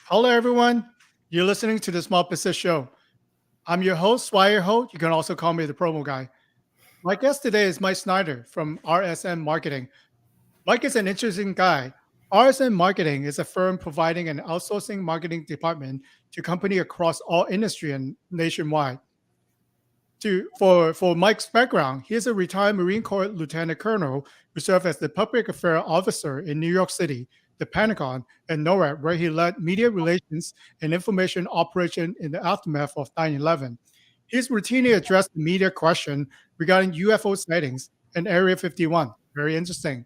Hello, everyone. You're listening to the Small Business Show. I'm your host, Swire. You can also call me the promo guy. My guest today is Mike Snyder from RSM Marketing. Mike is an interesting guy. RSM Marketing is a firm providing an outsourcing marketing department to companies across all industry and nationwide. For Mike's background, he is a retired Marine Corps lieutenant colonel who served as the public affairs officer in New York City, the Pentagon, and NORAD, where he led media relations and information operation in the aftermath of 9/11. He's routinely addressed the media question regarding UFO sightings and Area 51. Very interesting.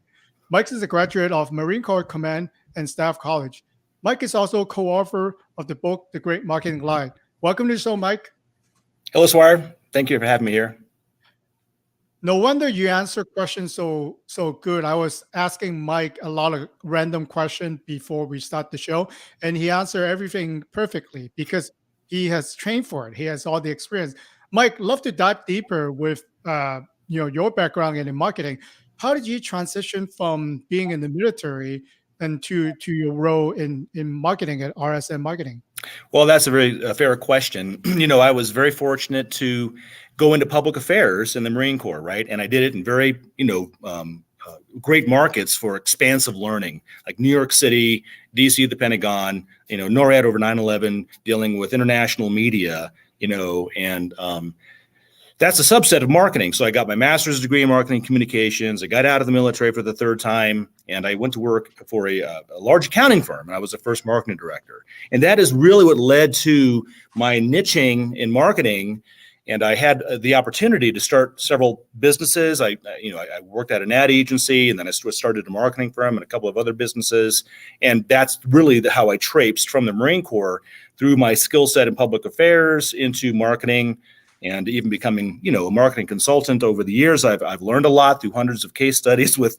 Mike is a graduate of Marine Corps Command and Staff College. Mike is also co-author of the book, The Great Marketing Lie. Welcome to the show, Mike. Hello, Swire. Thank you for having me here. No wonder you answer questions so good. I was asking Mike a lot of random questions before we start the show, and he answered everything perfectly because he has trained for it. He has all the experience. Mike, love to dive deeper with your background in marketing. How did you transition from being in the military and to your role in marketing at RSM Marketing? Well, that's a very fair question. I was very fortunate to go into public affairs in the Marine Corps, right? And I did it in very, great markets for expansive learning, like New York City, DC, the Pentagon, NORAD over 9/11, dealing with international media, and that's a subset of marketing. So I got my master's degree in marketing communications. I got out of the military for the third time, and I went to work for a large accounting firm, and I was the first marketing director. And that is really what led to my niching in marketing. And I had the opportunity to start several businesses. I worked at an ad agency, and then I started a marketing firm and a couple of other businesses. And that's really how I traipsed from the Marine Corps through my skill set in public affairs into marketing, and even becoming, a marketing consultant over the years. I've learned a lot through hundreds of case studies with,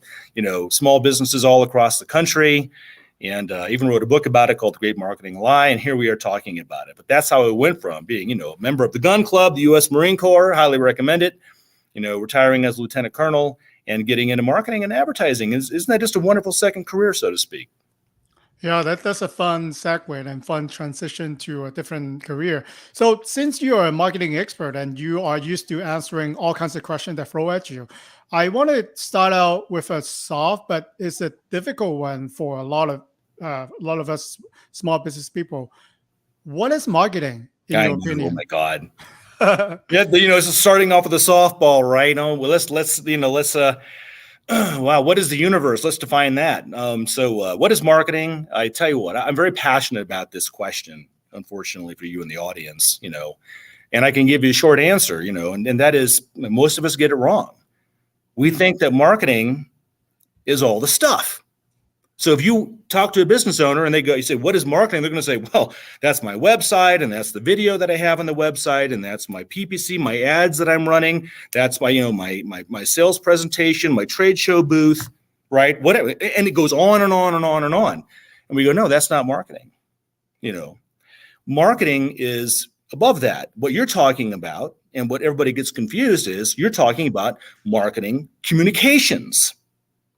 small businesses all across the country, and even wrote a book about it called The Great Marketing Lie. And here we are talking about it. But that's how it went from being, a member of the Gun Club, the U.S. Marine Corps, highly recommend it, retiring as lieutenant colonel and getting into marketing and advertising. Isn't that just a wonderful second career, so to speak? Yeah, that's a fun segue and fun transition to a different career. So, since you are a marketing expert and you are used to answering all kinds of questions that throw at you, I want to start out with a soft, but it's a difficult one for a lot of us small business people. What is marketing in your opinion? Oh my God. Yeah, it's starting off with a softball, right? Well, let's wow, what is the universe? Let's define that. So what is marketing? I tell you what, I'm very passionate about this question, unfortunately for you in the audience, and I can give you a short answer, and that is most of us get it wrong. We think that marketing is all the stuff. So if you talk to a business owner and you say, what is marketing? They're going to say, well, that's my website, and that's the video that I have on the website, and that's my PPC, my ads that I'm running. That's my, my sales presentation, my trade show booth, right? Whatever. And it goes on and on and on and on. And we go, no, that's not marketing. Marketing is above that. What you're talking about, and what everybody gets confused is, you're talking about marketing communications.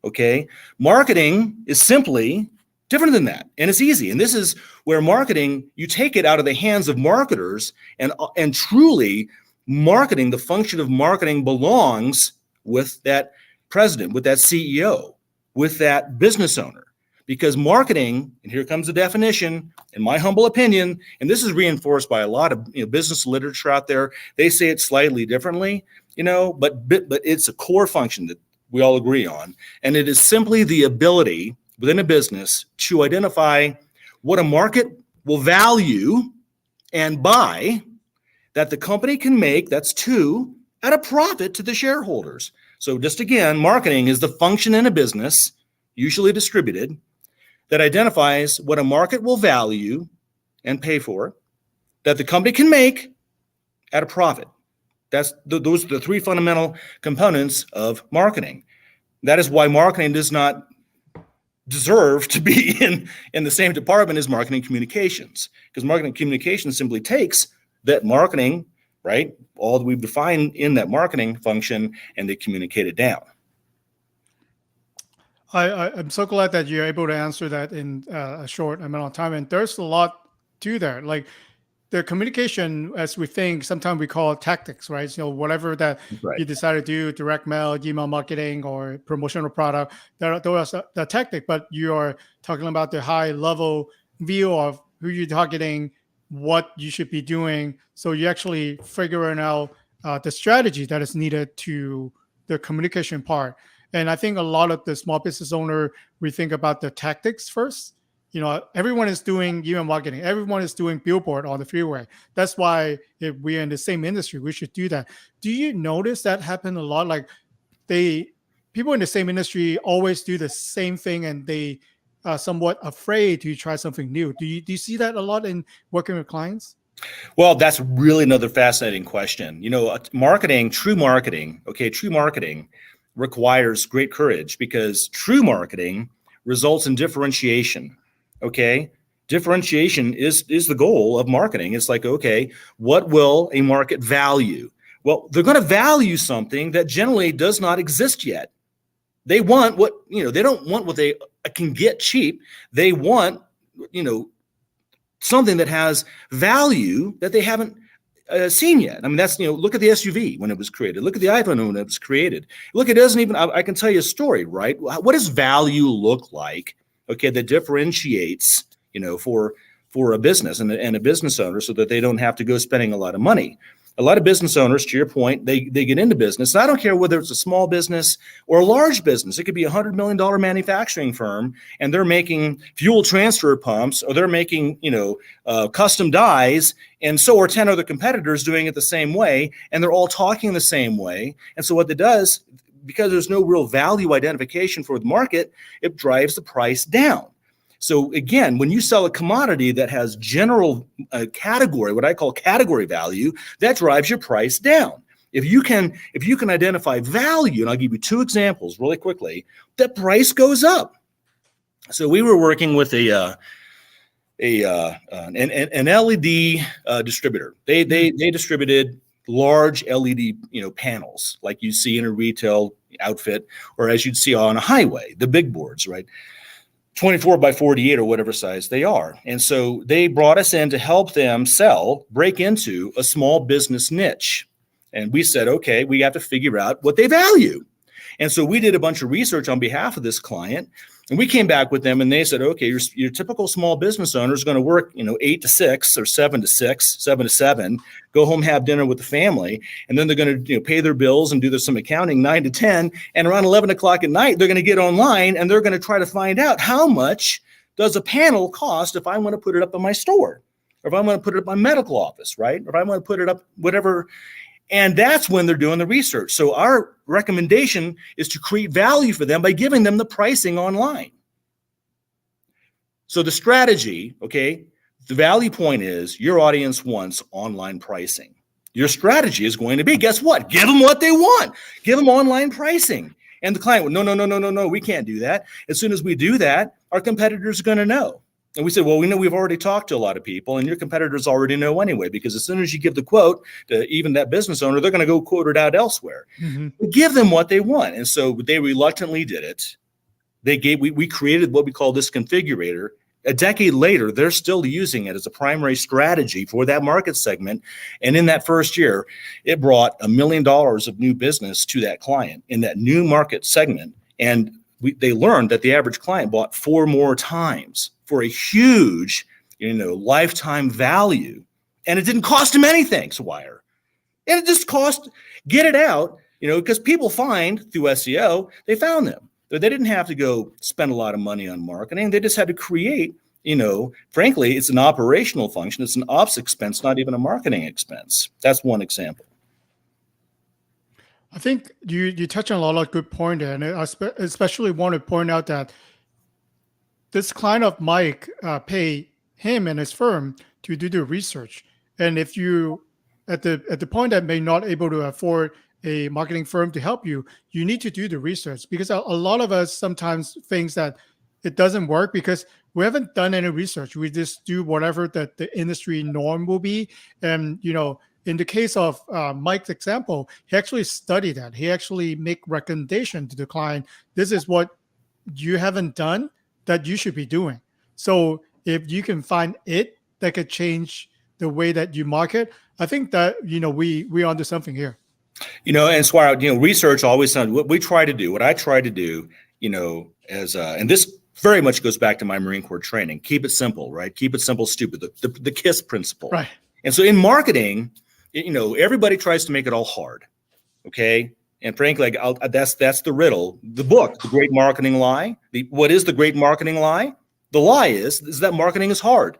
Okay. Marketing is simply different than that. And it's easy. And this is where marketing, you take it out of the hands of marketers, and truly marketing, the function of marketing belongs with that president, with that CEO, with that business owner. Because marketing, and here comes the definition, in my humble opinion, and this is reinforced by a lot of business literature out there. They say it slightly differently, but it's a core function that we all agree on. And it is simply the ability within a business to identify what a market will value and buy that the company can make, that's two, at a profit to the shareholders. So just again, marketing is the function in a business, usually distributed, that identifies what a market will value and pay for, that the company can make at a profit. Those are the three fundamental components of marketing. That is why marketing does not deserve to be in the same department as marketing communications, because marketing communications simply takes that marketing, right, all that we've defined in that marketing function, and they communicate it down. I'm so glad that you're able to answer that in a short amount of time. And there's a lot to that. Like the communication, as we think, sometimes we call it tactics, right? So whatever that Right. you decide to do, direct mail, email marketing, or promotional product, those are the tactic. But you are talking about the high level view of who you're targeting, what you should be doing. So you're actually figuring out the strategy that is needed to the communication part. And I think a lot of the small business owner, we think about the tactics first. Everyone is doing email marketing. Everyone is doing billboard on the freeway. That's why if we're in the same industry, we should do that. Do you notice that happen a lot? Like they people in the same industry always do the same thing, and they are somewhat afraid to try something new. Do you see that a lot in working with clients? Well, that's really another fascinating question. Marketing, true marketing requires great courage because true marketing results in differentiation. Okay. Differentiation is the goal of marketing. It's like, okay, what will a market value? Well, they're going to value something that generally does not exist yet. They want they don't want what they can get cheap. They want, something that has value that they haven't seen yet. I mean, that's, look at the SUV when it was created. Look at the iPhone when it was created. Look, it doesn't even, I can tell you a story, right? What does value look like? Okay, that differentiates, for a business and a business owner so that they don't have to go spending a lot of money. A lot of business owners, to your point, they get into business. And I don't care whether it's a small business or a large business. It could be $100 million manufacturing firm, and they're making fuel transfer pumps, or they're making, custom dies, and so are 10 other competitors doing it the same way, and they're all talking the same way. And so what it does, because there's no real value identification for the market, it drives the price down. So again, when you sell a commodity that has general category, what I call category value, that drives your price down. If you can identify value, and I'll give you two examples really quickly, the price goes up. So we were working with an LED distributor. They distributed large LED panels like you see in a retail outfit, or as you'd see on a highway, the big boards, right? 24 by 48 or whatever size they are. And so they brought us in to help them break into a small business niche. And we said, okay, we have to figure out what they value. And so we did a bunch of research on behalf of this client, and we came back with them and they said, okay, your typical small business owner is going to work, 8 to 6 or 7 to 6, 7 to 7, go home, have dinner with the family. And then they're going to pay their bills and do some accounting 9 to 10. And around 11 o'clock at night, they're going to get online and they're going to try to find out how much does a panel cost if I want to put it up in my store, or if I want to put it up in my medical office, right? Or if I want to put it up, whatever. And that's when they're doing the research. So our recommendation is to create value for them by giving them the pricing online. So the strategy, okay, the value point is your audience wants online pricing. Your strategy is going to be, guess what? Give them what they want. Give them online pricing. And the client would, no, we can't do that. As soon as we do that, our competitors are going to know. And we said, well, we know we've already talked to a lot of people, and your competitors already know anyway, because as soon as you give the quote to even that business owner, they're going to go quote it out elsewhere. Mm-hmm. Give them what they want. And so they reluctantly did it. We created what we call this configurator. A decade later, they're still using it as a primary strategy for that market segment. And in that first year, it brought $1 million of new business to that client in that new market segment. And they learned that the average client bought 4 more times for a huge, lifetime value. And it didn't cost them anything, Swire. And it just get it out, because people find through SEO, they found them. They didn't have to go spend a lot of money on marketing. They just had to create, frankly, it's an operational function. It's an ops expense, not even a marketing expense. That's one example. I think you touch on a lot of good points there. And I especially want to point out that this client of Mike pay him and his firm to do the research. And if you, at the point that may not able to afford a marketing firm to help you, you need to do the research, because a lot of us sometimes thinks that it doesn't work because we haven't done any research. We just do whatever that the industry norm will be. And, in the case of Mike's example, he actually studied that. He actually make recommendation to the client. This is what you haven't done that you should be doing. So if you can find it that could change the way that you market, I think that, we onto something here. And Swire, research always sounds, what we try to do, what I try to do, and this very much goes back to my Marine Corps training. Keep it simple, right? Keep it simple, stupid, the KISS principle. Right. And so in marketing, everybody tries to make it all hard. Okay. And frankly, that's the riddle. The book, The Great Marketing Lie. What is the great marketing lie? The lie is that marketing is hard.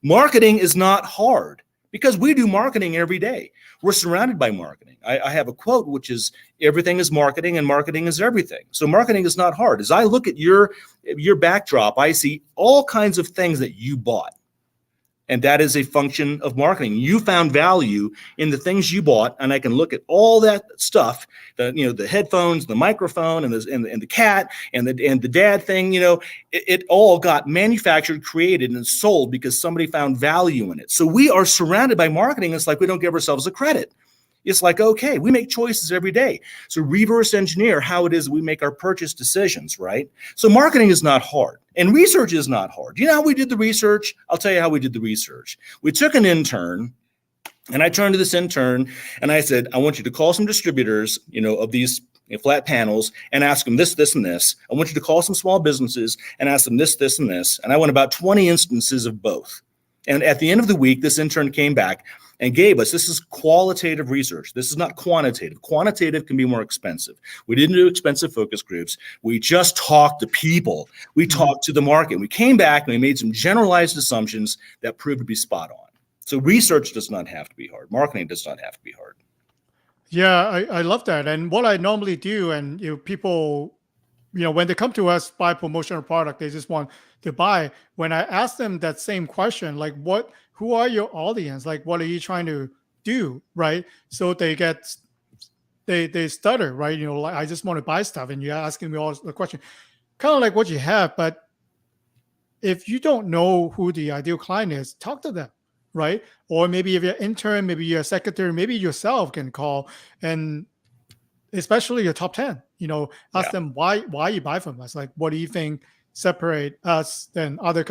Marketing is not hard because we do marketing every day. We're surrounded by marketing. I have a quote, which is, everything is marketing and marketing is everything. So marketing is not hard. As I look at your backdrop, I see all kinds of things that you bought. And that is a function of marketing. You found value in the things you bought, and I can look at all that stuff, the headphones, the microphone, and the cat, and the dad thing. It all got manufactured, created, and sold because somebody found value in it. So we are surrounded by marketing. It's like we don't give ourselves the credit. It's like, okay, we make choices every day. So reverse engineer how it is we make our purchase decisions, right? So marketing is not hard and research is not hard. Do you know how we did the research? I'll tell you how we did the research. We took an intern and I turned to this intern and I said, I want you to call some distributors, of these flat panels and ask them this, this, and this. I want you to call some small businesses and ask them this, this, and this. And I went about 20 instances of both. And at the end of the week, this intern came back and gave us, this is qualitative research. This is not quantitative. Quantitative can be more expensive. We didn't do expensive focus groups. We just talked to people. We talked to the market. We came back and we made some generalized assumptions that proved to be spot on. So research does not have to be hard. Marketing does not have to be hard. Yeah, I love that. And what I normally do, and people, when they come to us buy promotional product, they just want to buy. When I ask them that same question, like who are your audience? Like, what are you trying to do? Right. So they stutter, right? Like, I just want to buy stuff. And you're asking me all the question, kind of like what you have. But if you don't know who the ideal client is, talk to them. Right. Or maybe if you're an intern, maybe you're a secretary, maybe yourself can call, and especially your top 10, ask them why you buy from us. Like, what do you think separate us than other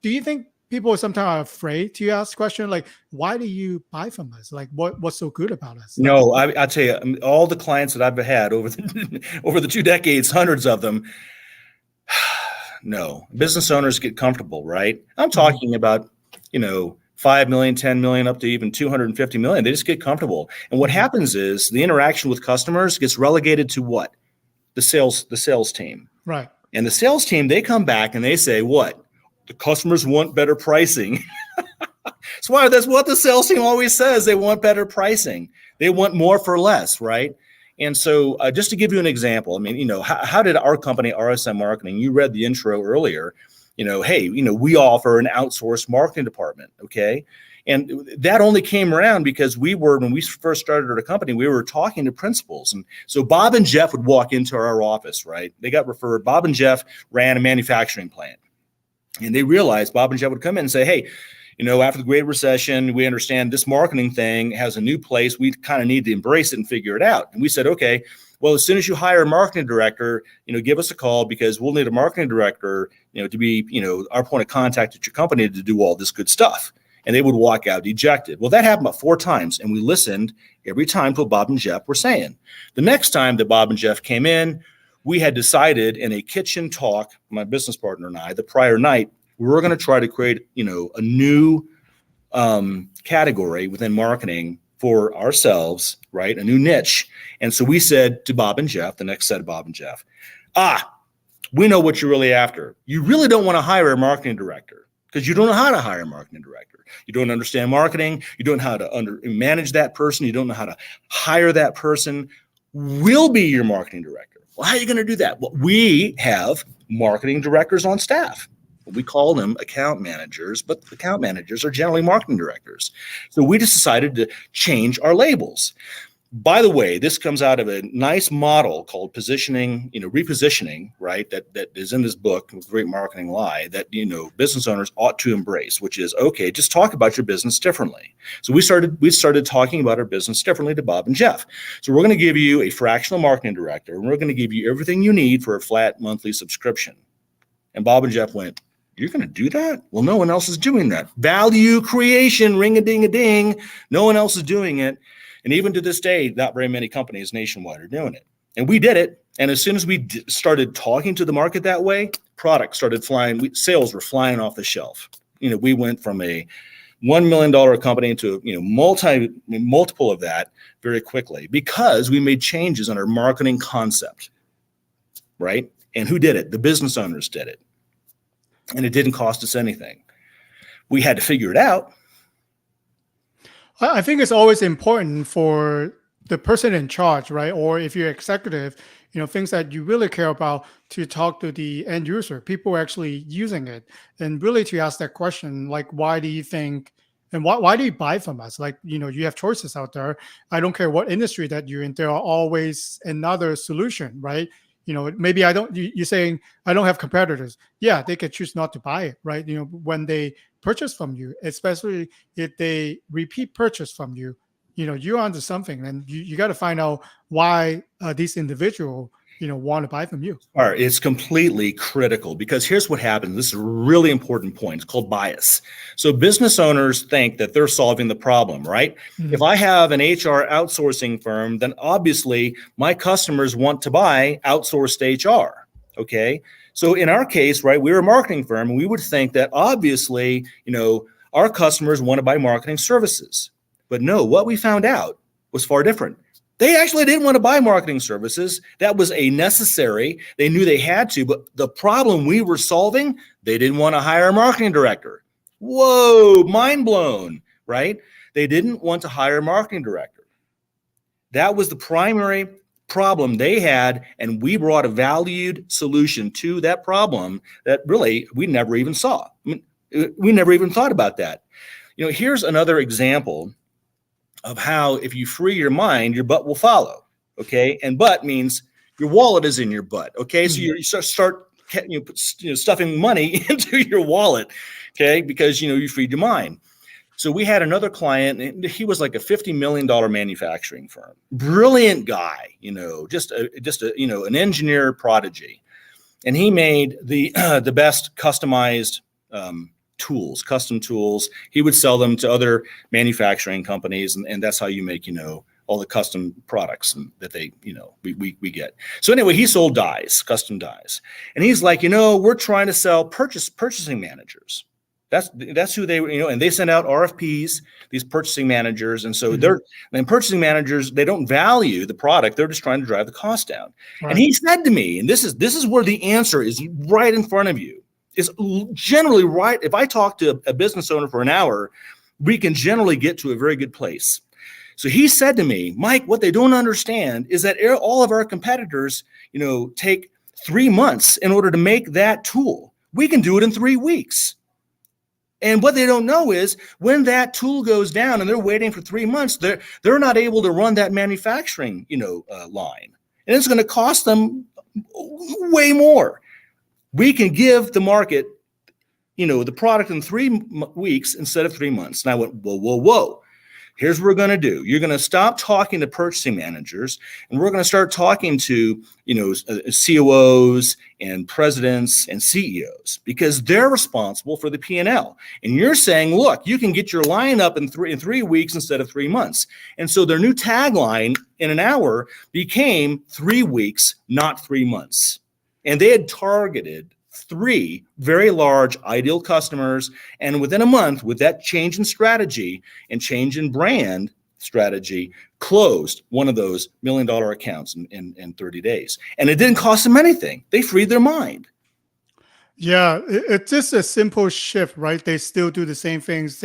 do you think people sometimes are afraid to ask questions like, why do you buy from us? Like, what's so good about us? No, I tell you, all the clients that I've had over the 2 decades, hundreds of them, no. Business owners get comfortable, right? I'm talking about, 5 million, 10 million, up to even 250 million. They just get comfortable. And what happens is the interaction with customers gets relegated to what? The sales team. Right. And the sales team, they come back and they say, what? The customers want better pricing. That's what the sales team always says. They want better pricing. They want more for less, right? And so just to give you an example, I mean, how did our company, RSM Marketing, you read the intro earlier, we offer an outsourced marketing department, okay? And that only came around because when we first started our company, we were talking to principals. And so Bob and Jeff would walk into our office, right? They got referred. Bob and Jeff ran a manufacturing plant. And they realized Bob and Jeff would come in and say, hey, after the Great Recession, we understand this marketing thing has a new place. We kind of need to embrace it and figure it out. And we said, okay, well, as soon as you hire a marketing director, give us a call because we'll need a marketing director, to be, our point of contact at your company to do all this good stuff. And they would walk out dejected. Well, that happened about 4 times. And we listened every time to what Bob and Jeff were saying. The next time that Bob and Jeff came in, we had decided in a kitchen talk, my business partner and I, the prior night, we were going to try to create, a new category within marketing for ourselves, right? A new niche. And so we said to Bob and Jeff, the next set of Bob and Jeff, we know what you're really after. You really don't want to hire a marketing director because you don't know how to hire a marketing director. You don't understand marketing. You don't know how to manage that person. You don't know how to hire that person. We'll be your marketing director. Well, how are you going to do that? Well, we have marketing directors on staff. We call them account managers, but account managers are generally marketing directors. So we just decided to change our labels. By the way, this comes out of a nice model called positioning, repositioning, right? That is in this book, Great Marketing Lie, that, business owners ought to embrace, which is, okay, just talk about your business differently. So we started talking about our business differently to Bob and Jeff. So we're going to give you a fractional marketing director, and we're going to give you everything you need for a flat monthly subscription. And Bob and Jeff went, you're going to do that? Well, no one else is doing that. Value creation, ring-a-ding-a-ding. No one else is doing it. And even to this day, not very many companies nationwide are doing it. And we did it. And as soon as we started talking to the market that way, products started flying. Sales were flying off the shelf. We went from a $1 million company to multiple of that very quickly because we made changes in our marketing concept, right? And who did it? The business owners did it. And it didn't cost us anything. We had to figure it out. I think it's always important for the person in charge, right? Or if you're executive, things that you really care about, to talk to the end user, people actually using it, and really to ask that question, like, why do you think, and why do you buy from us? Like, you have choices out there. I don't care what industry that you're in. There are always another solution, right? Maybe you're saying I don't have competitors. Yeah, they could choose not to buy it, right? When they purchase from you, especially if they repeat purchase from you, you're onto something, and you got to find out why these individual, want to buy from you. All right, it's completely critical, because here's what happens. This is a really important point. It's called bias. So business owners think that they're solving the problem, right? Mm-hmm. If I have an HR outsourcing firm, then obviously my customers want to buy outsourced HR, okay? So in our case, right, we're a marketing firm, and we would think that obviously, our customers want to buy marketing services. But no, what we found out was far different. They actually didn't want to buy marketing services. That was a necessary. They knew they had to, but the problem we were solving, they didn't want to hire a marketing director. Whoa, mind blown, right? They didn't want to hire a marketing director. That was the primary problem they had, and we brought a valued solution to that problem that really we never even saw. We never even thought about that. Here's another example of how if you free your mind, your butt will follow, okay? And butt means your wallet is in your butt, okay? So you start stuffing money into your wallet, okay? Because, you freed your mind. So we had another client, and he was like a $50 million manufacturing firm. Brilliant guy, just an engineer prodigy. And he made the best customized custom tools. He would sell them to other manufacturing companies, and that's how you make, all the custom products that they, we get. So anyway, he sold dies, custom dies. And he's like, we're trying to sell purchasing managers. That's who they were, and they send out RFPs, these purchasing managers. And so purchasing managers, they don't value the product. They're just trying to drive the cost down. Right. And he said to me, and this is where the answer is right in front of you. Is generally right. If I talk to a business owner for an hour, we can generally get to a very good place. So he said to me, Mike, what they don't understand is that all of our competitors, take 3 months in order to make that tool. We can do it in 3 weeks. And what they don't know is when that tool goes down and they're waiting for 3 months, they're not able to run that manufacturing, line. And it's going to cost them way more. We can give the market, the product in 3 weeks instead of 3 months. And I went, whoa. Here's what we're going to do. You're going to stop talking to purchasing managers, and we're going to start talking to, COOs and presidents and CEOs, because they're responsible for the P&L. And you're saying, look, you can get your line up in 3 weeks instead of 3 months. And so their new tagline in an hour became 3 weeks, not 3 months. And they had targeted 3 very large ideal customers. And within a month, with that change in strategy and change in brand strategy, closed one of those $1 million accounts in 30 days. And it didn't cost them anything. They freed their mind. Yeah, it's just a simple shift, right? They still do the same things,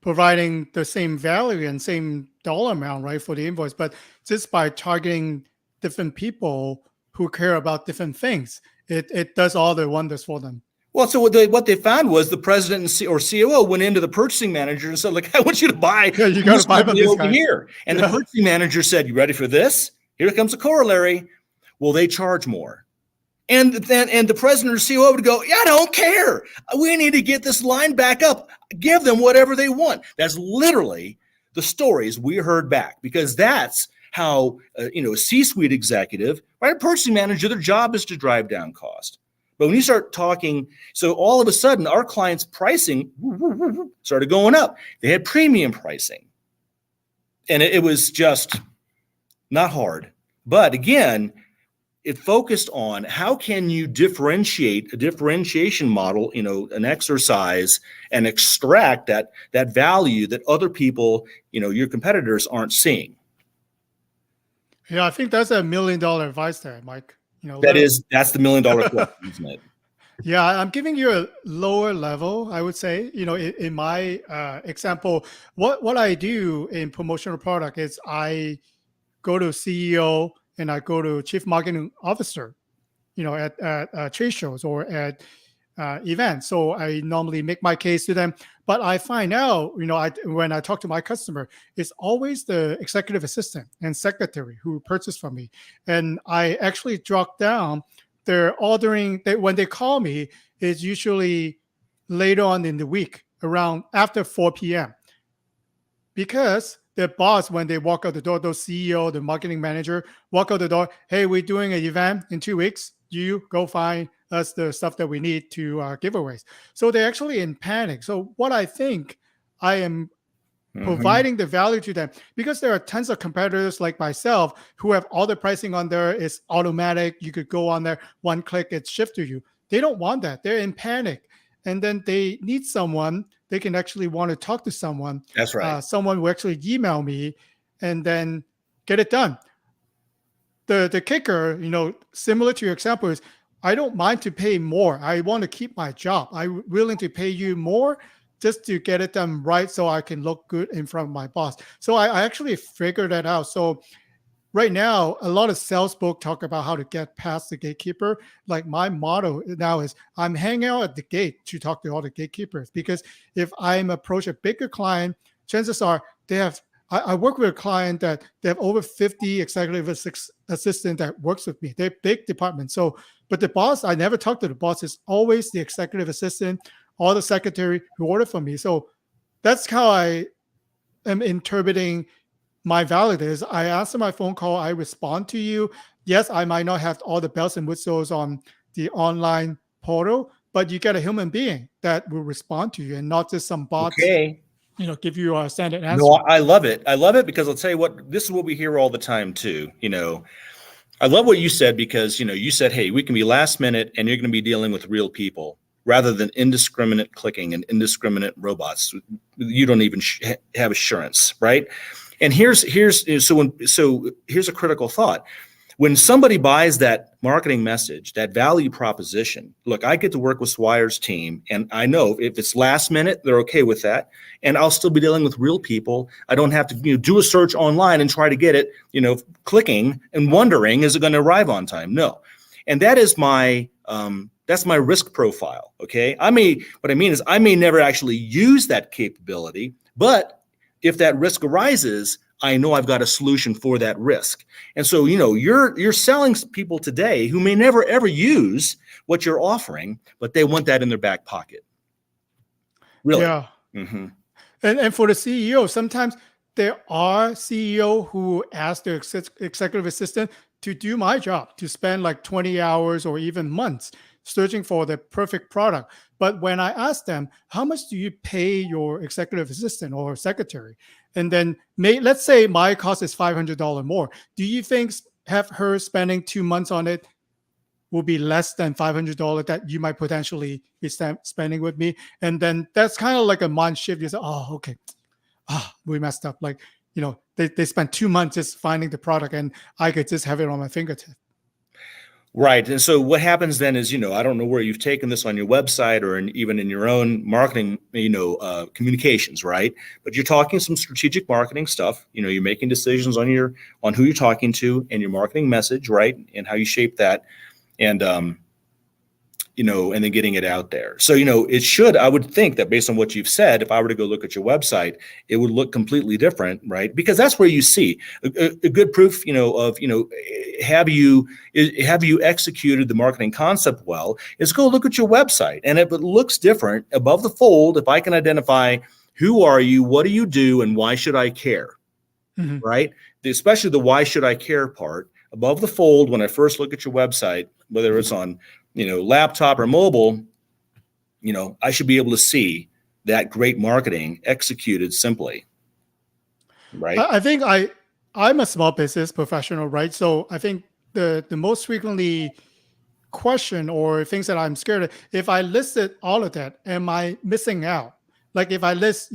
providing the same value and same dollar amount, right, for the invoice. But just by targeting different people who care about different things, it does all the wonders for them. Well, so what they found was the president or COO went into the purchasing manager and said, "Look, I want you to buy Yeah, you got this to buy from company this over guy. here." And the Yeah. purchasing manager said, "You ready for this? Here comes a corollary. Well, they charge more." And the president or COO would go, "Yeah, I don't care. We need to get this line back up. Give them whatever they want." That's literally the stories we heard back, because that's how a C-suite executive, right, a purchasing manager, their job is to drive down cost. But when you start talking, so all of a sudden our clients' pricing started going up. They had premium pricing, and it was just not hard. But again, it focused on how can you differentiate a differentiation model, an exercise, and extract that value that other people, your competitors aren't seeing. Yeah, I think that's $1 million advice there, Mike. That's the $1 million question, isn't it? Yeah, I'm giving you a lower level, I would say. In my example, what I do in promotional product is I go to CEO and I go to chief marketing officer, at trade shows or at events. So I normally make my case to them. But I find out, when I talk to my customer, it's always the executive assistant and secretary who purchase from me. And I actually drop down their ordering. When they call me, is usually later on in the week, around after 4 p.m. Because their boss, when they walk out the door, those CEO, the marketing manager, walk out the door, "Hey, we're doing an event in 2 weeks. You go find us the stuff that we need to giveaways." So they're actually in panic. So what I think I am providing the value to them, because there are tons of competitors like myself who have all the pricing on there. It's automatic. You could go on there, one click, it's shipped to you. They don't want that. They're in panic. And then they need someone. They can actually want to talk to someone. That's right. Someone will actually email me and then get it done. The kicker, similar to your example, is I don't mind to pay more. I want to keep my job. I'm willing to pay you more just to get it done right so I can look good in front of my boss. So I actually figured that out. So right now, a lot of sales books talk about how to get past the gatekeeper. Like my motto now is I'm hanging out at the gate to talk to all the gatekeepers, because if I'm approach a bigger client, chances are I work with a client that they have over 50 executive assistant that works with me. They're big departments. So, but the boss, I never talk to the boss. It's always the executive assistant or the secretary who order from me. So that's how I am interpreting my value is. I answer my phone call. I respond to you. Yes, I might not have all the bells and whistles on the online portal, but you get a human being that will respond to you and not just some bots. Okay. Give you a standard answer. No, I love it. I love it because I'll tell you what, this is what we hear all the time too. I love what you said, because, you said, hey, we can be last minute and you're going to be dealing with real people rather than indiscriminate clicking and indiscriminate robots. You don't even have assurance, right? And here's a critical thought. When somebody buys that marketing message, that value proposition, look, I get to work with Swire's team, and I know if it's last minute, they're okay with that, and I'll still be dealing with real people. I don't have to do a search online and try to get it, clicking and wondering, is it going to arrive on time? No, and that is that's my risk profile. Okay, what I mean is I may never actually use that capability, but if that risk arises, I know I've got a solution for that risk. And so, you're selling people today who may never ever use what you're offering, but they want that in their back pocket. Really? Yeah. Mm-hmm. And for the CEO, sometimes there are CEO who ask their executive assistant to do my job, to spend like 20 hours or even months searching for the perfect product. But when I ask them, how much do you pay your executive assistant or secretary? And then let's say my cost is $500 more. Do you think have her spending 2 months on it will be less than $500 that you might potentially be spending with me? And then that's kind of like a mind shift. You say, oh, okay. We messed up. Like, they spent 2 months just finding the product and I could just have it on my fingertip. Right. And so what happens then is, I don't know where you've taken this on your website or even in your own marketing, communications, right? But you're talking some strategic marketing stuff. You're making decisions on who you're talking to and your marketing message, right? And how you shape that. And and then getting it out there. So, I would think that based on what you've said, if I were to go look at your website, it would look completely different, right? Because that's where you see a good proof, have you executed the marketing concept well, is go look at your website. And if it looks different above the fold, if I can identify who are you, what do you do, and why should I care, right? Especially the why should I care part above the fold when I first look at your website, whether it's on laptop or mobile, I should be able to see that great marketing executed simply, right? I think I'm a small business professional, right? So I think the most frequently question or things that I'm scared of, if I listed all of that, am I missing out? Like if I list,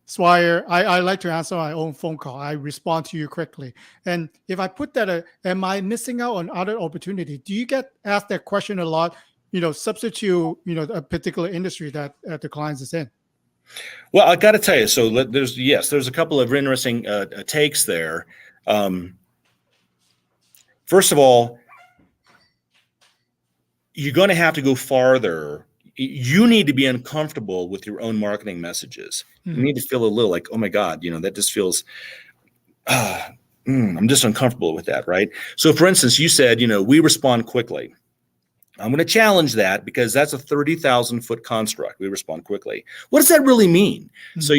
Swire, I like to answer my own phone call. I respond to you quickly. And if I put that, am I missing out on other opportunity? Do you get asked that question a lot? Substitute, a particular industry that the clients is in. Well, I got to tell you, so there's a couple of interesting takes there. First of all, you're going to have to go farther. You need to be uncomfortable with your own marketing messages. You need to feel a little like, oh my God, that just feels, I'm just uncomfortable with that, right? So for instance, you said, we respond quickly. I'm going to challenge that because that's a 30,000 foot construct. We respond quickly. What does that really mean? So,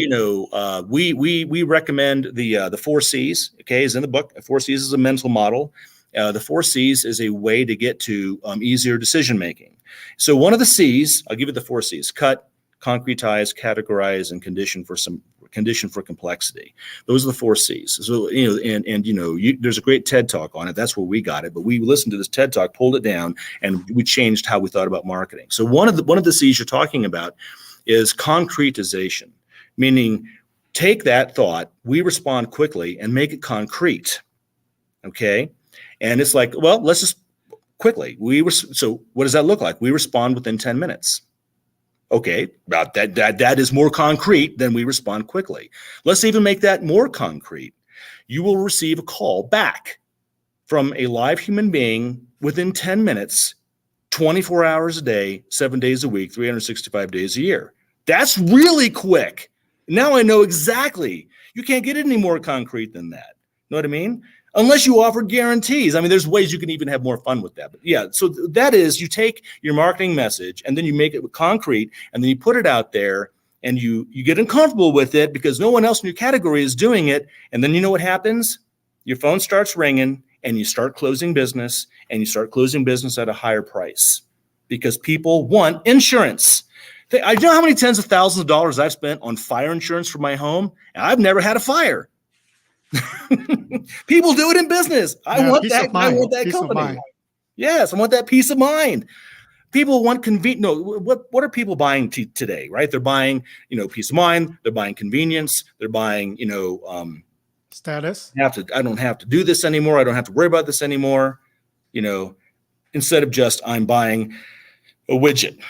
we recommend the 4 C's, okay, is in the book. 4 C's is a mental model. The 4 C's is a way to get to easier decision making. So one of the C's, I'll give you the 4 C's: cut, concretize, categorize, and condition for complexity. Those are the 4 C's. So, there's a great TED talk on it. That's where we got it. But we listened to this TED talk, pulled it down, and we changed how we thought about marketing. So one of the C's you're talking about is concretization, meaning take that thought, we respond quickly, and make it concrete. Okay. And it's like, well, let's just quickly. So what does that look like? We respond within 10 minutes. Okay, about that is more concrete than we respond quickly. Let's even make that more concrete. You will receive a call back from a live human being within 10 minutes, 24 hours a day, 7 days a week, 365 days a year. That's really quick. Now I know exactly. You can't get any more concrete than that. Know what I mean? Unless you offer guarantees. I mean, there's ways you can even have more fun with that. But yeah, so that is, you take your marketing message and then you make it concrete and then you put it out there and you get uncomfortable with it because no one else in your category is doing it. And then you know what happens? Your phone starts ringing and you start closing business, and you start closing business at a higher price because people want insurance. I know how many tens of thousands of dollars I've spent on fire insurance for my home, and I've never had a fire. People do it in business. I want that company. Yes, I want that peace of mind. People want convenience. No, what are people buying today, right? They're buying, peace of mind. They're buying convenience. They're buying, status. I don't have to do this anymore. I don't have to worry about this anymore. Instead of just I'm buying a widget.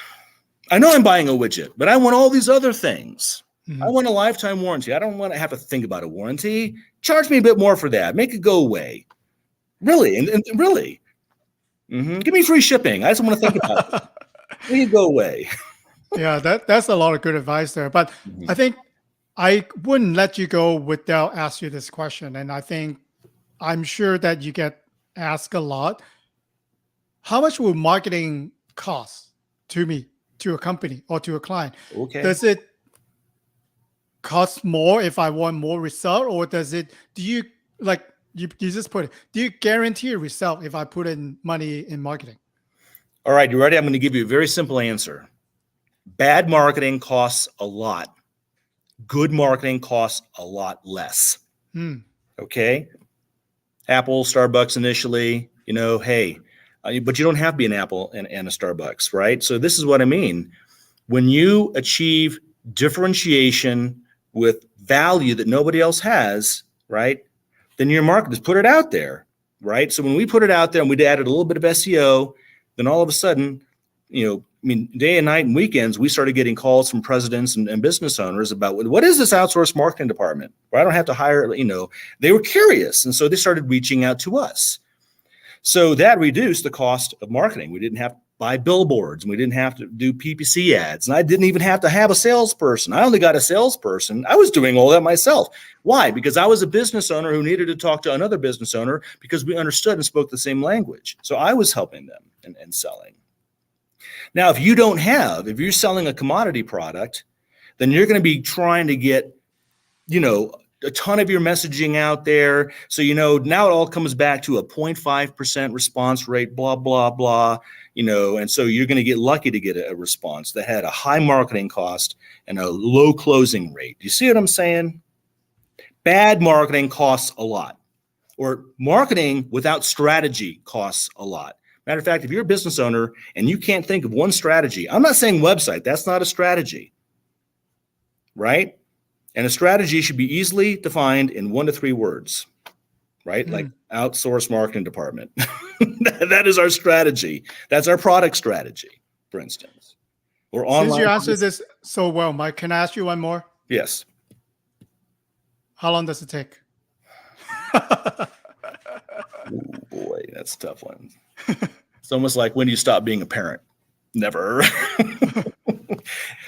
I know I'm buying a widget, but I want all these other things. I want a lifetime warranty. I don't want to have to think about a warranty. Charge me a bit more for that. Make it go away. Really, and really. Give me free shipping. I just want to think about it. Make it go away. Yeah, that's a lot of good advice there. But I think I wouldn't let you go without asking you this question. And I'm sure that you get asked a lot. How much will marketing cost to me, to a company, or to a client? Okay. Does it cost more if I want more result, or do you just put it, do you guarantee a result if I put in money in marketing? All right, you ready? I'm going to give you a very simple answer. Bad marketing costs a lot. Good marketing costs a lot less. Okay. Apple, Starbucks initially, but you don't have to be an Apple and a Starbucks, right? So this is what I mean. When you achieve differentiation with value that nobody else has, right? Then your market is put it out there, right? So when we put it out there and we added a little bit of SEO, then all of a sudden, day and night and weekends, we started getting calls from presidents and business owners about what is this outsourced marketing department where I don't have to hire, they were curious. And so they started reaching out to us. So that reduced the cost of marketing. We didn't have buy billboards, and we didn't have to do PPC ads, and I didn't even have to have a salesperson. I only got a salesperson. I was doing all that myself. Why? Because I was a business owner who needed to talk to another business owner because we understood and spoke the same language. So I was helping them and selling. Now, if you're selling a commodity product, then you're going to be trying to get, a ton of your messaging out there. So, now it all comes back to a 0.5% response rate, blah, blah, blah, and so you're going to get lucky to get a response that had a high marketing cost and a low closing rate. Do you see what I'm saying? Bad marketing costs a lot, or marketing without strategy costs a lot. Matter of fact, if you're a business owner and you can't think of one strategy, I'm not saying website, that's not a strategy, right? And a strategy should be easily defined in 1 to 3 words, right? Like outsource marketing department. That is our strategy. That's our product strategy, for instance. Or online. Since you answered this so well, Mike, can I ask you one more? Yes. How long does it take? Oh boy, that's a tough one. It's almost like, when do you stop being a parent? Never.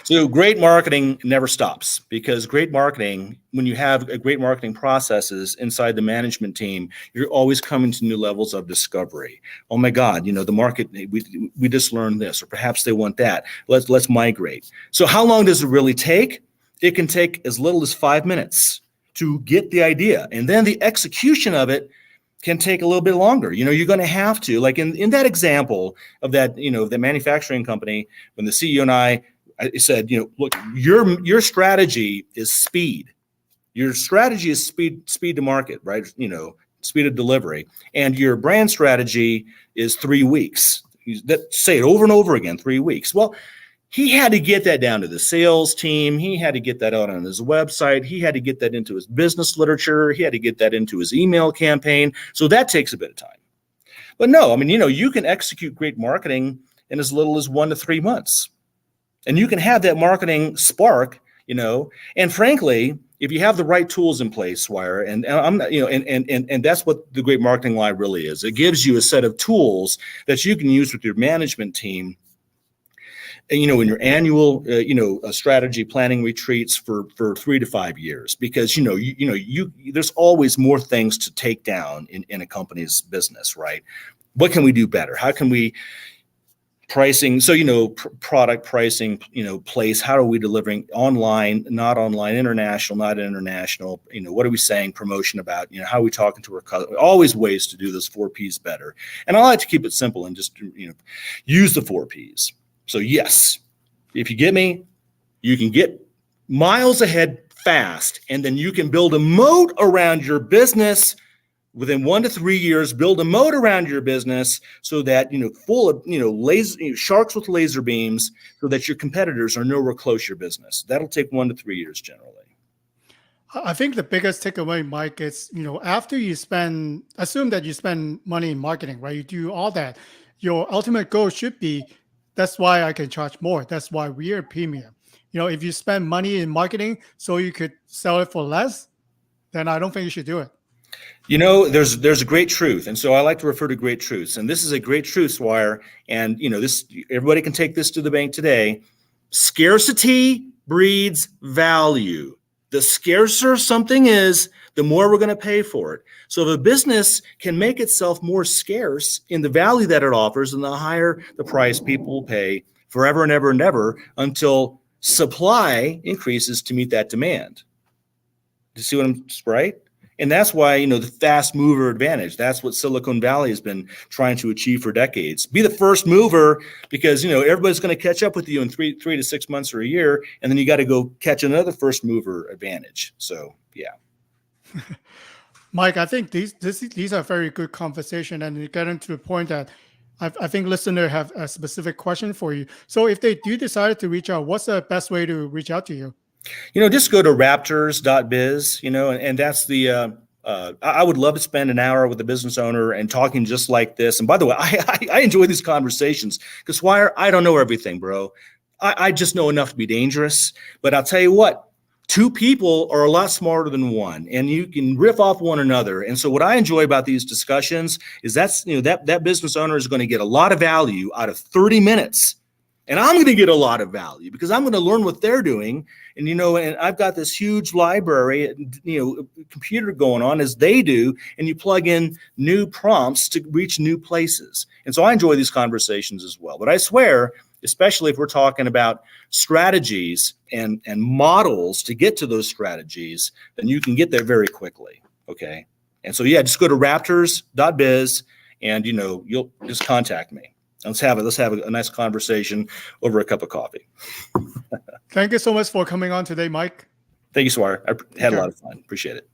So great marketing never stops, because great marketing, when you have a great marketing processes inside the management team, you're always coming to new levels of discovery. Oh my God, the market, we just learned this, or perhaps they want that. Let's migrate. So how long does it really take? It can take as little as 5 minutes to get the idea. And then the execution of it can take a little bit longer. You're going to have to, like in that example of that, the manufacturing company, when the CEO and I said, look, your strategy is speed. Your strategy is speed to market, right? Speed of delivery. And your brand strategy is 3 weeks. Say it over and over again, 3 weeks. Well, he had to get that down to the sales team. He had to get that out on his website. He had to get that into his business literature. He had to get that into his email campaign. So that takes a bit of time. But no, you can execute great marketing in as little as 1 to 3 months. And you can have that marketing spark, and frankly, if you have the right tools in place, Swire, and I'm not, and that's what the Great Marketing Live really is. It gives you a set of tools that you can use with your management team, in your annual, strategy planning retreats for 3 to 5 years, because, there's always more things to take down in a company's business, right? What can we do better? How can we pricing? So, product pricing, place, how are we delivering online, not online, international, not international, what are we saying, promotion about, how are we talking to our customers? Always ways to do those 4 Ps better. And I like to keep it simple and just, use the 4 Ps. So yes, if you get me, you can get miles ahead fast, and then you can build a moat around your business. Within 1 to 3 years, build a moat around your business so that, full of, laser, sharks with laser beams, so that your competitors are nowhere close to your business. That'll take 1 to 3 years generally. I think the biggest takeaway, Mike, is, after you assume that you spend money in marketing, right? You do all that. Your ultimate goal should be, that's why I can charge more. That's why we are premium. If you spend money in marketing so you could sell it for less, then I don't think you should do it. There's a great truth. And so I like to refer to great truths. And this is a great truth, Swire. And, this, everybody can take this to the bank today. Scarcity breeds value. The scarcer something is, the more we're going to pay for it. So if a business can make itself more scarce in the value that it offers, then the higher the price people will pay forever and ever and ever, until supply increases to meet that demand. Do you see what I'm right? And that's why, the fast mover advantage, that's what Silicon Valley has been trying to achieve for decades. Be the first mover, because, everybody's going to catch up with you in three to 6 months or a year. And then you got to go catch another first mover advantage. So, yeah. Mike, I think these are very good conversation, and you get into the point that I think listeners have a specific question for you. So if they do decide to reach out, what's the best way to reach out to you? Just go to raptors.biz, and that's the, I would love to spend an hour with a business owner and talking just like this. And by the way, I enjoy these conversations, because Swire, I don't know everything, bro. I just know enough to be dangerous. But I'll tell you what, Two people are a lot smarter than one, and you can riff off one another. And so what I enjoy about these discussions is that business owner is going to get a lot of value out of 30 minutes. And I'm going to get a lot of value because I'm going to learn what they're doing. And, and I've got this huge library, computer going on as they do, and you plug in new prompts to reach new places. And so I enjoy these conversations as well. But I swear, especially if we're talking about strategies and models to get to those strategies, then you can get there very quickly. Okay. And so, yeah, just go to raptors.biz and, you'll just contact me. Let's have a nice conversation over a cup of coffee. Thank you so much for coming on today, Mike. Thank you, Swire. I had a lot of fun. Appreciate it.